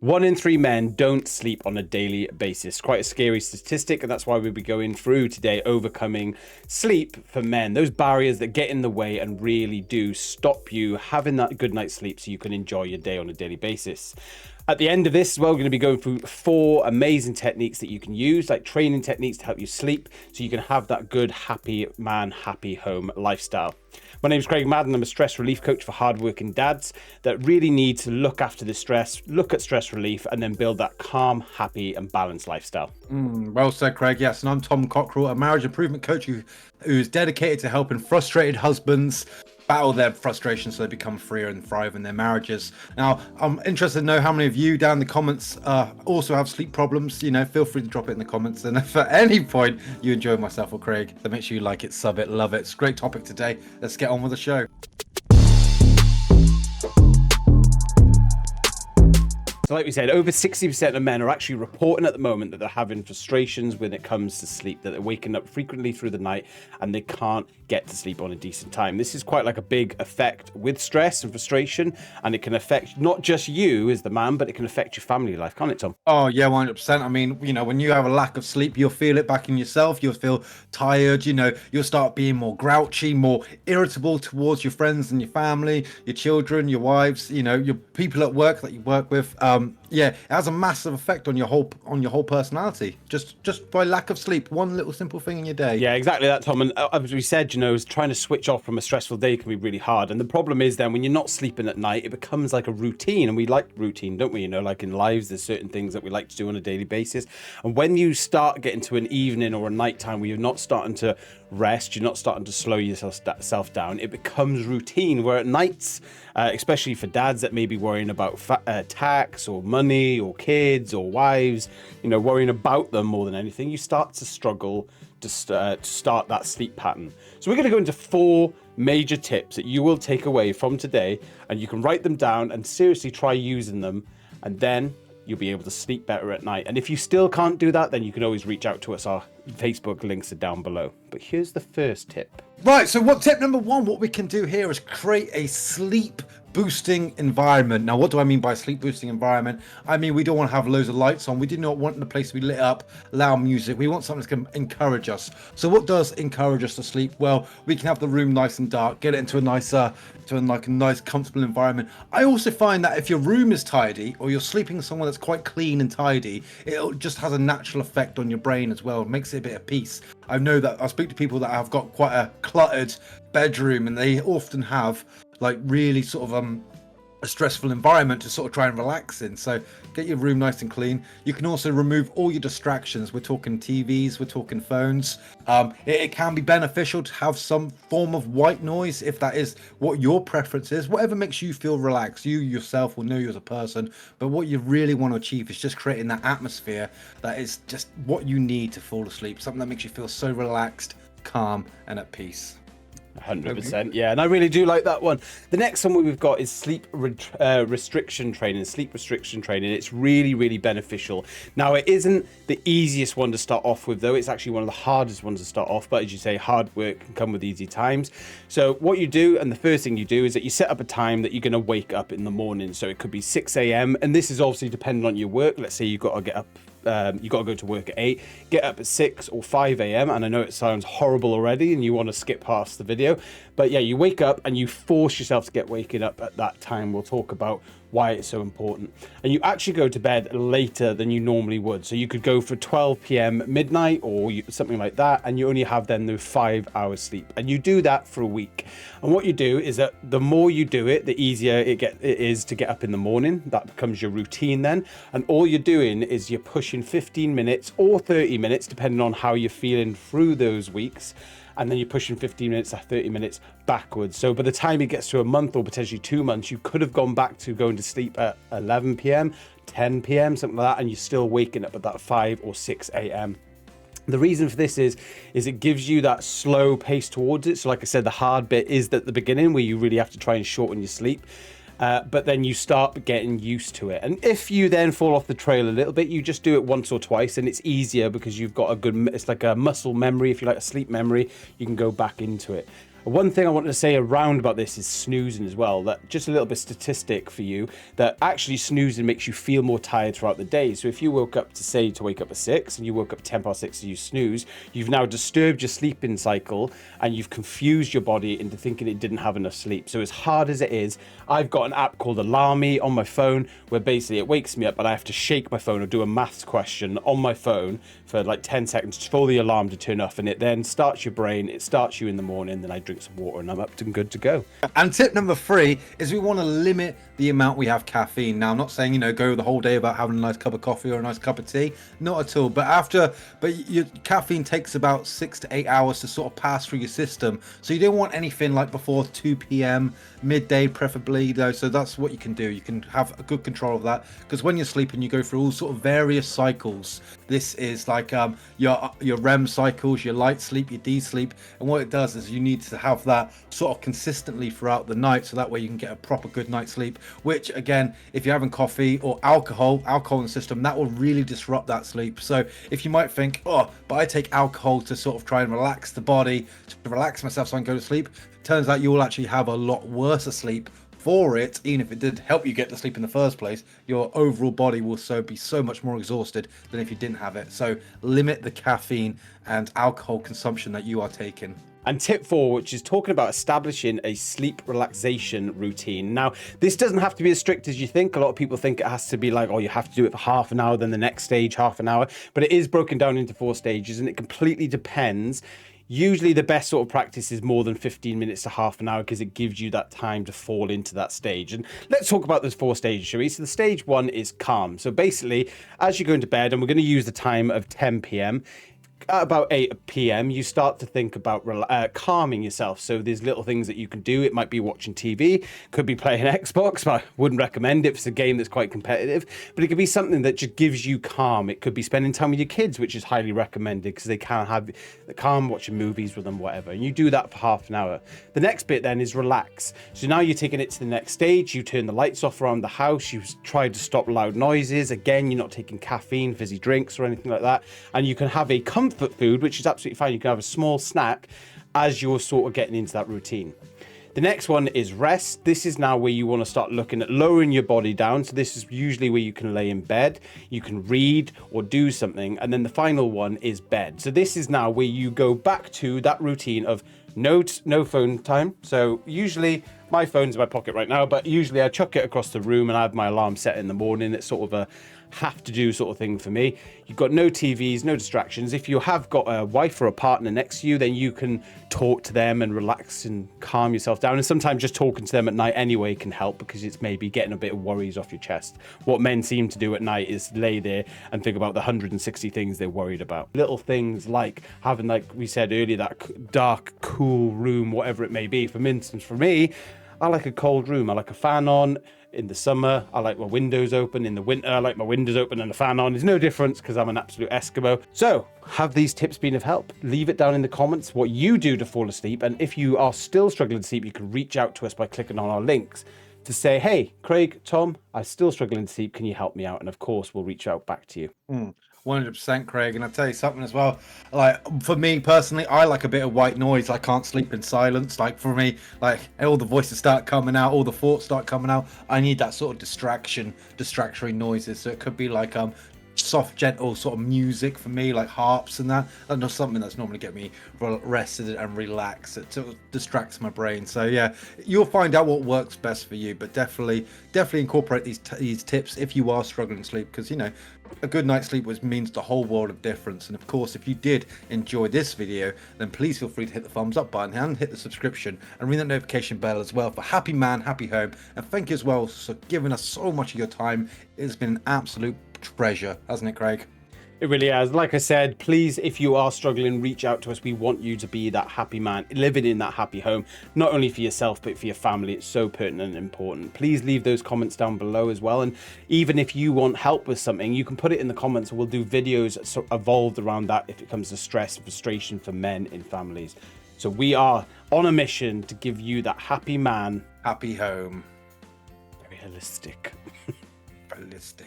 1 in 3 men don't sleep on a daily basis. Quite a scary statistic, and that's why we'll be going through today overcoming sleep for men. Those barriers that get in the way and really do stop you having that good night's sleep so you can enjoy your day on a daily basis. At the end of this as well, we're going to be going through 4 amazing techniques that you can use, like training techniques to help you sleep so you can have that good, happy man, happy home lifestyle. My name is Craig Madden. I'm a stress relief coach for hardworking dads that really need to look after the stress, look at stress relief, and then build that calm, happy, and balanced lifestyle. Well said, Craig. Yes, and I'm Tom Cockrell, a marriage improvement coach who's dedicated to helping frustrated husbands battle their frustrations so they become freer and thrive in their marriages. Now, I'm interested to know how many of you down in the comments also have sleep problems. You know, feel free to drop it in the comments. And if at any point you enjoy myself or Craig, then make sure you like it, sub it, love it. It's a great topic today. Let's get on with the show. So like we said, over 60% of men are actually reporting at the moment that they're having frustrations when it comes to sleep, that they're waking up frequently through the night and they can't get to sleep on a decent time. This is quite like a big effect with stress and frustration, and it can affect not just you as the man, but it can affect your family life, can't it, Tom? Oh, yeah, 100%. I mean, you know, when you have a lack of sleep, you'll feel it back in yourself. You'll feel tired, you know, you'll start being more grouchy, more irritable towards your friends and your family, your children, your wives, you know, your people at work that you work with. Yeah, it has a massive effect on your whole personality. Just by lack of sleep, one little simple thing in your day. Yeah, exactly that, Tom. And as we said, you know, trying to switch off from a stressful day can be really hard. And the problem is then when you're not sleeping at night, it becomes like a routine. And we like routine, don't we? You know, like in lives, there's certain things that we like to do on a daily basis. And when you start getting to an evening or a nighttime where you're not starting to rest, you're not starting to slow yourself down, it becomes routine. Where at nights, especially for dads that may be worrying about tax or money or kids or wives, you know, worrying about them more than anything, you start to struggle to start that sleep pattern. So we're going to go into 4 major tips that you will take away from today, and you can write them down and seriously try using them, and then you'll be able to sleep better at night. And if you still can't do that, then you can always reach out to us. Our Facebook links are down below. But here's the first tip. Right, so tip number 1, what we can do here is create a sleep boosting environment. Now, what do I mean by sleep boosting environment? I mean, we don't want to have loads of lights on. We do not want the place to be lit up, loud music. We want something that can encourage us. So what does encourage us to sleep? Well, we can have the room nice and dark, get it into a nice comfortable environment. I also find that if your room is tidy or you're sleeping somewhere that's quite clean and tidy, it just has a natural effect on your brain as well. It makes it a bit of peace. I know that I speak to people that have got quite a cluttered bedroom, and they often have like really sort of a stressful environment to sort of try and relax in. So get your room nice and clean. You can also remove all your distractions. We're talking TVs, we're talking phones. It can be beneficial to have some form of white noise if that is what your preference is. Whatever makes you feel relaxed, you yourself will know you as a person. But what you really want to achieve is just creating that atmosphere that is just what you need to fall asleep. Something that makes you feel so relaxed, calm, and at peace. 100%, yeah, and I really do like that one. The next one we've got is sleep restriction training. It's really, really beneficial. Now, it isn't the easiest one to start off with, though. It's actually one of the hardest ones to start off, but as you say, hard work can come with easy times. So what you do, and the first thing you do, is that you set up a time that you're going to wake up in the morning. So it could be 6 a.m, and this is obviously dependent on your work. Let's say you've got to get up, you got to go to work at 8, get up at 6 or 5 a.m. And I know it sounds horrible already and you want to skip past the video, but yeah, you wake up and you force yourself to get waking up at that time. We'll talk about why it's so important. And you actually go to bed later than you normally would. So you could go for 12 p.m. midnight or something like that, and you only have then the 5 hours sleep. And you do that for a week. And what you do is that the more you do it, the easier it is to get up in the morning. That becomes your routine then. And all you're doing is you're pushing 15 minutes or 30 minutes, depending on how you're feeling through those weeks. And then you're pushing 15 minutes or 30 minutes backwards. So by the time it gets to a month or potentially 2 months, you could have gone back to going to sleep at 11 p.m, 10 p.m, something like that, and you're still waking up at that 5 or 6 a.m. The reason for this is it gives you that slow pace towards it. So like I said, the hard bit is at the beginning where you really have to try and shorten your sleep. But then you start getting used to it. And if you then fall off the trail a little bit, you just do it once or twice, and it's easier because you've got it's like a muscle memory, if you like, a sleep memory. You can go back into it. One thing I wanted to say around about this is snoozing as well. That just a little bit statistic for you, that actually snoozing makes you feel more tired throughout the day. So if you woke up to wake up at 6 and you woke up 10 past 6 and you snooze, you've now disturbed your sleeping cycle and you've confused your body into thinking it didn't have enough sleep. So as hard as it is, I've got an app called Alarmy on my phone where basically it wakes me up and I have to shake my phone or do a maths question on my phone for like 10 seconds for the alarm to turn off, and it then starts your brain, it starts you in the morning, then I drink some water and I'm up and good to go. And tip number 3 is we want to limit the amount we have caffeine. Now, I'm not saying, go the whole day about having a nice cup of coffee or a nice cup of tea, not at all. But your caffeine takes about 6 to 8 hours to sort of pass through your system. So you don't want anything like before 2 p.m, midday preferably, though. So that's what you can do. You can have a good control of that, because when you're sleeping, you go through all sort of various cycles. This is like your REM cycles, your light sleep, your deep sleep. And what it does is you need to have that sort of consistently throughout the night, so that way you can get a proper good night's sleep. Which again, if you're having coffee or alcohol in the system, that will really disrupt that sleep. So if you might think, oh, but I take alcohol to sort of try and relax the body, to relax myself so I can go to sleep, turns out you will actually have a lot worse sleep for it. Even if it did help you get to sleep in the first place, your overall body will be so much more exhausted than if you didn't have it. So limit the caffeine and alcohol consumption that you are taking. And tip 4, which is talking about establishing a sleep relaxation routine. Now, this doesn't have to be as strict as you think. A lot of people think it has to be like, oh, you have to do it for half an hour, then the next stage, half an hour. But it is broken down into 4 stages, and it completely depends. Usually the best sort of practice is more than 15 minutes to half an hour, because it gives you that time to fall into that stage. And let's talk about those 4 stages, shall we? So the stage 1 is calm. So basically, as you go into bed, and we're going to use the time of 10 p.m, at about 8 p.m, you start to think about calming yourself. So there's little things that you can do. It might be watching TV, could be playing Xbox, but I wouldn't recommend it if it's a game that's quite competitive. But it could be something that just gives you calm. It could be spending time with your kids, which is highly recommended, because they can have the calm, watching movies with them, whatever. And you do that for half an hour. The next bit then is relax. So now you're taking it to the next stage. You turn the lights off around the house. You try to stop loud noises. Again, you're not taking caffeine, fizzy drinks or anything like that. And you can have a comfort food, which is absolutely fine. You can have a small snack as you're sort of getting into that routine. The next one is rest. This is now where you want to start looking at lowering your body down. So this is usually where you can lay in bed, you can read or do something. And then the final one is bed. So this is now where you go back to that routine of no phone time. So usually my phone's in my pocket right now, but usually I chuck it across the room and I have my alarm set in the morning. It's sort of a have to do sort of thing for me. You've got no TVs, no distractions. If you have got a wife or a partner next to you, then you can talk to them and relax and calm yourself down. And sometimes just talking to them at night anyway can help, because it's maybe getting a bit of worries off your chest. What men seem to do at night is lay there and think about the 160 things they're worried about. Little things like having, like we said earlier, that dark, cool room, whatever it may be. For instance, for me, I like a cold room. I like a fan on. In the summer, I like my windows open. In the winter, I like my windows open and the fan on. There's no difference, because I'm an absolute Eskimo. So, have these tips been of help? Leave it down in the comments what you do to fall asleep. And if you are still struggling to sleep, you can reach out to us by clicking on our links to say, hey, Craig, Tom, I'm still struggling to sleep. Can you help me out? And of course, we'll reach out back to you. 100%, Craig. And I'll tell you something as well, like for me personally, I like a bit of white noise. I can't sleep in silence. Like for me, like all the voices start coming out, all the thoughts start coming out. I need that sort of distractory noises. So it could be like soft, gentle sort of music for me, like harps and that. That's not something that's normally get me rested and relaxed. It sort of distracts my brain. So yeah, you'll find out what works best for you, but definitely incorporate these tips if you are struggling to sleep, because a good night's sleep means the whole world of difference. And of course, if you did enjoy this video, then please feel free to hit the thumbs up button and hit the subscription and ring that notification bell as well for Happy Man, Happy Home. And thank you as well for giving us so much of your time. It's been an absolute treasure, hasn't it, Craig? It really has. Like I said, please, if you are struggling, reach out to us. We want you to be that happy man, living in that happy home, not only for yourself, but for your family. It's so pertinent and important. Please leave those comments down below as well. And even if you want help with something, you can put it in the comments and we'll do videos evolved around that if it comes to stress and frustration for men in families. So we are on a mission to give you that happy man, happy home. Very holistic. Holistic.